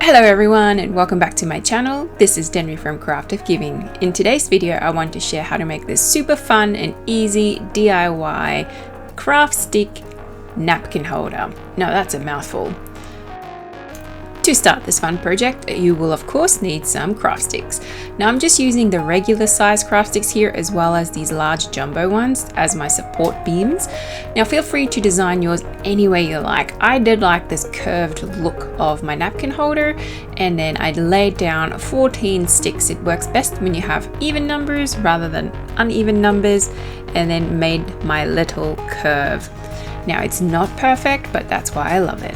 Hello everyone and welcome back to my channel. This is Danrie from Crafty Giving. In today's video I want to share how to make this super fun and easy DIY craft stick napkin holder. Now that's a mouthful. To start this fun project, you will of course need some craft sticks. Now I'm just using the regular size craft sticks here as well as these large jumbo ones as my support beams. Now feel free to design yours any way you like. I did like this curved look of my napkin holder, and then I laid down 14 sticks. It works best when you have even numbers rather than uneven numbers, and then made my little curve. Now it's not perfect, but that's why I love it.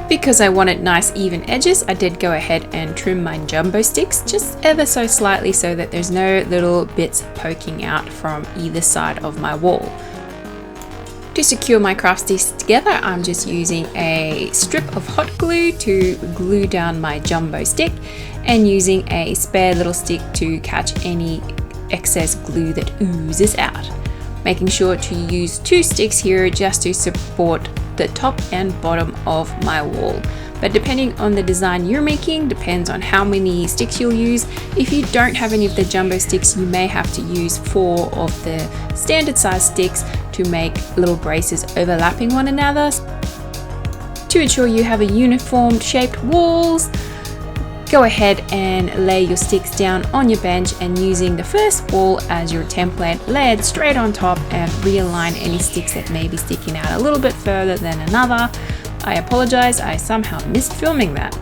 Because I wanted nice even edges, I did go ahead and trim my jumbo sticks just ever so slightly so that there's no little bits poking out from either side of my wall. To secure my craft sticks together, I'm just using a strip of hot glue to glue down my jumbo stick and using a spare little stick to catch any excess glue that oozes out. Making sure to use 2 sticks here just to support the top and bottom of my wall, but depending on the design you're making depends on how many sticks you'll use. If you don't have any of the jumbo sticks, you may have to use 4 of the standard size sticks to make little braces overlapping one another. To ensure you have a uniform shaped walls, go ahead and lay your sticks down on your bench and using the first wall as your template, lay it straight on top and realign any sticks that may be sticking out a little bit further than another. I apologize, I somehow missed filming that.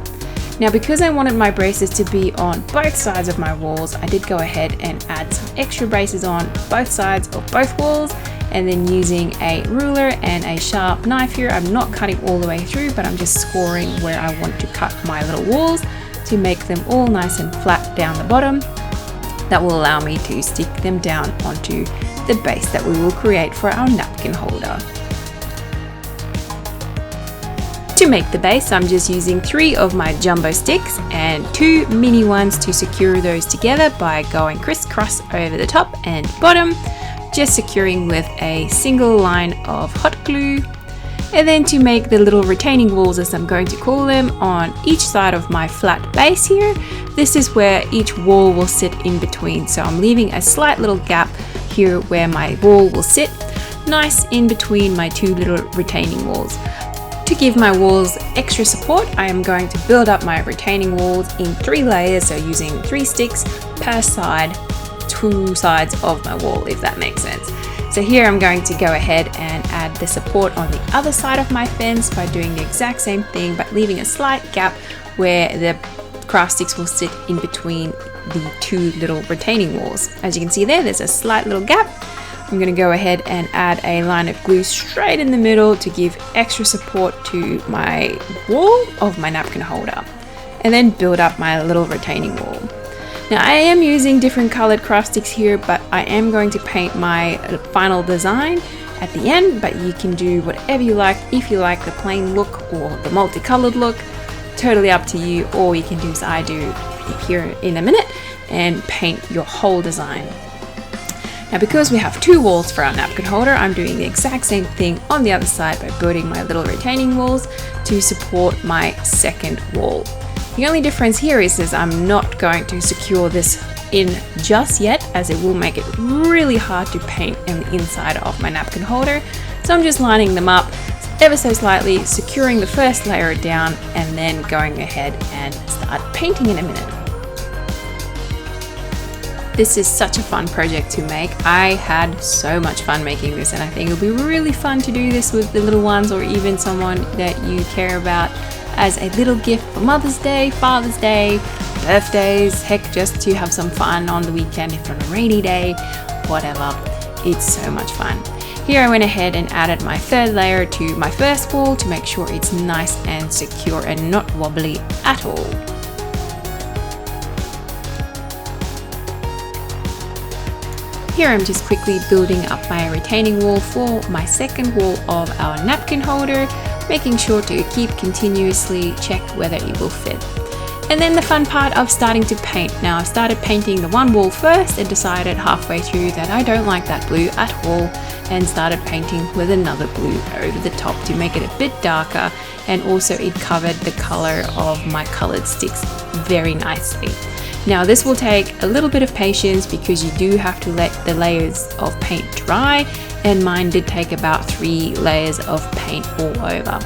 Now because I wanted my braces to be on both sides of my walls, I did go ahead and add some extra braces on both sides of both walls, and then using a ruler and a sharp knife here, I'm not cutting all the way through, but I'm just scoring where I want to cut my little walls to make them all nice and flat down the bottom. That will allow me to stick them down onto the base that we will create for our napkin holder. To make the base, I'm just using 3 of my jumbo sticks and 2 mini ones to secure those together by going crisscross over the top and bottom, just securing with a single line of hot glue. And then to make the little retaining walls, as I'm going to call them, on each side of my flat base here, this is where each wall will sit in between. So I'm leaving a slight little gap here where my wall will sit, nice in between my 2 little retaining walls. To give my walls extra support, I am going to build up my retaining walls in 3 layers, so using 3 sticks per side, 2 sides of my wall, if that makes sense. So here I'm going to go ahead and add the support on the other side of my fence by doing the exact same thing, but leaving a slight gap where the craft sticks will sit in between the 2 little retaining walls. As you can see there's a slight little gap. I'm going to go ahead and add a line of glue straight in the middle to give extra support to my wall of my napkin holder, and then build up my little retaining wall. Now I am using different colored craft sticks here, but I am going to paint my final design at the end, but you can do whatever you like. If you like the plain look or the multicolored look, totally up to you, or you can do as I do here in a minute and paint your whole design. Now because we have 2 walls for our napkin holder, I'm doing the exact same thing on the other side by building my little retaining walls to support my second wall. The only difference here is I'm not going to secure this in just yet, as it will make it really hard to paint on the inside of my napkin holder. So I'm just lining them up ever so slightly, securing the first layer down, and then going ahead and start painting in a minute. This is such a fun project to make. I had so much fun making this, and I think it'll be really fun to do this with the little ones or even someone that you care about as a little gift for Mother's Day, Father's Day, birthdays, heck, just to have some fun on the weekend, if on a rainy day, whatever. It's so much fun. Here I went ahead and added my 3rd layer to my first wall to make sure it's nice and secure and not wobbly at all. Here I'm just quickly building up my retaining wall for my second wall of our napkin holder, making sure to keep continuously check whether it will fit. And then the fun part of starting to paint. Now I started painting the one wall first and decided halfway through that I don't like that blue at all, and started painting with another blue over the top to make it a bit darker, and also it covered the color of my colored sticks very nicely. Now this will take a little bit of patience because you do have to let the layers of paint dry, and mine did take about 3 layers of paint all over.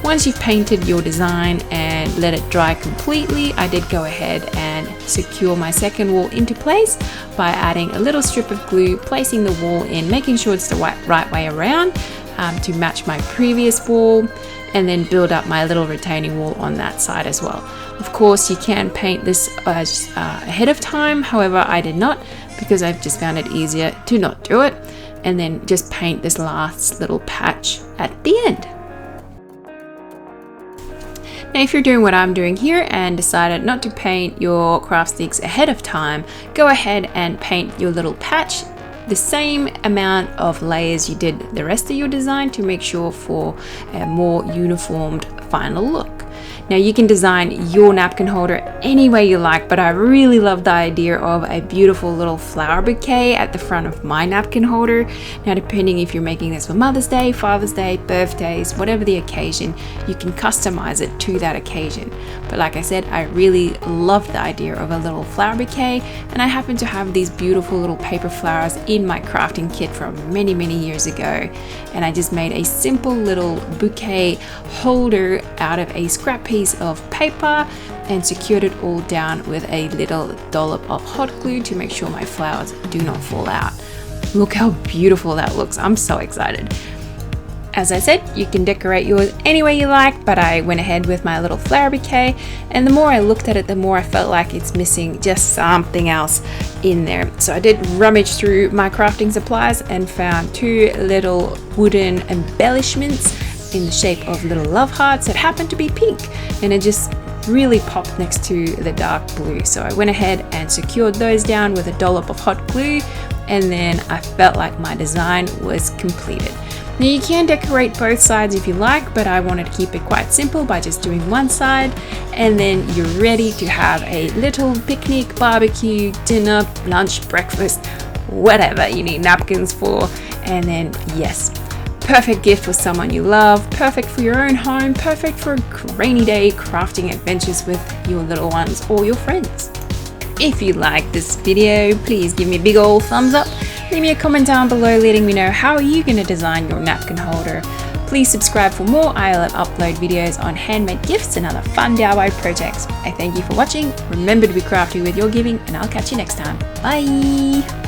Once you've painted your design and let it dry completely, I did go ahead and secure my second wall into place by adding a little strip of glue, placing the wall in, making sure it's the right way around to match my previous wall, and then build up my little retaining wall on that side as well. Of course, you can paint this ahead of time, however I did not because I've just found it easier to not do it, and then just paint this last little patch at the end. Now if you're doing what I'm doing here and decided not to paint your craft sticks ahead of time, go ahead and paint your little patch the same amount of layers you did the rest of your design to make sure for a more uniformed final look. Now you can design your napkin holder any way you like, but I really love the idea of a beautiful little flower bouquet at the front of my napkin holder. Now depending if you're making this for Mother's Day, Father's Day, birthdays, whatever the occasion, you can customize it to that occasion. But like I said, I really love the idea of a little flower bouquet, and I happen to have these beautiful little paper flowers in my crafting kit from many years ago, and I just made a simple little bouquet holder out of a scrap piece of paper and secured it all down with a little dollop of hot glue to make sure my flowers do not fall out. Look how beautiful that looks. I'm so excited. As I said, you can decorate yours any way you like, but I went ahead with my little flower bouquet, and the more I looked at it, the more I felt like it's missing just something else in there. So I did rummage through my crafting supplies and found 2 little wooden embellishments in the shape of little love hearts that happened to be pink, and it just really popped next to the dark blue. So I went ahead and secured those down with a dollop of hot glue, and then I felt like my design was completed. Now you can decorate both sides if you like, but I wanted to keep it quite simple by just doing one side, and then you're ready to have a little picnic, barbecue, dinner, lunch, breakfast, whatever you need napkins for. And then yes, perfect gift for someone you love, perfect for your own home, perfect for a rainy day crafting adventures with your little ones or your friends. If you like this video, please give me a big old thumbs up. Leave me a comment down below letting me know how you're going to design your napkin holder. Please subscribe for more. I'll upload videos on handmade gifts and other fun DIY projects. I thank you for watching. Remember to be crafty with your giving, and I'll catch you next time. Bye!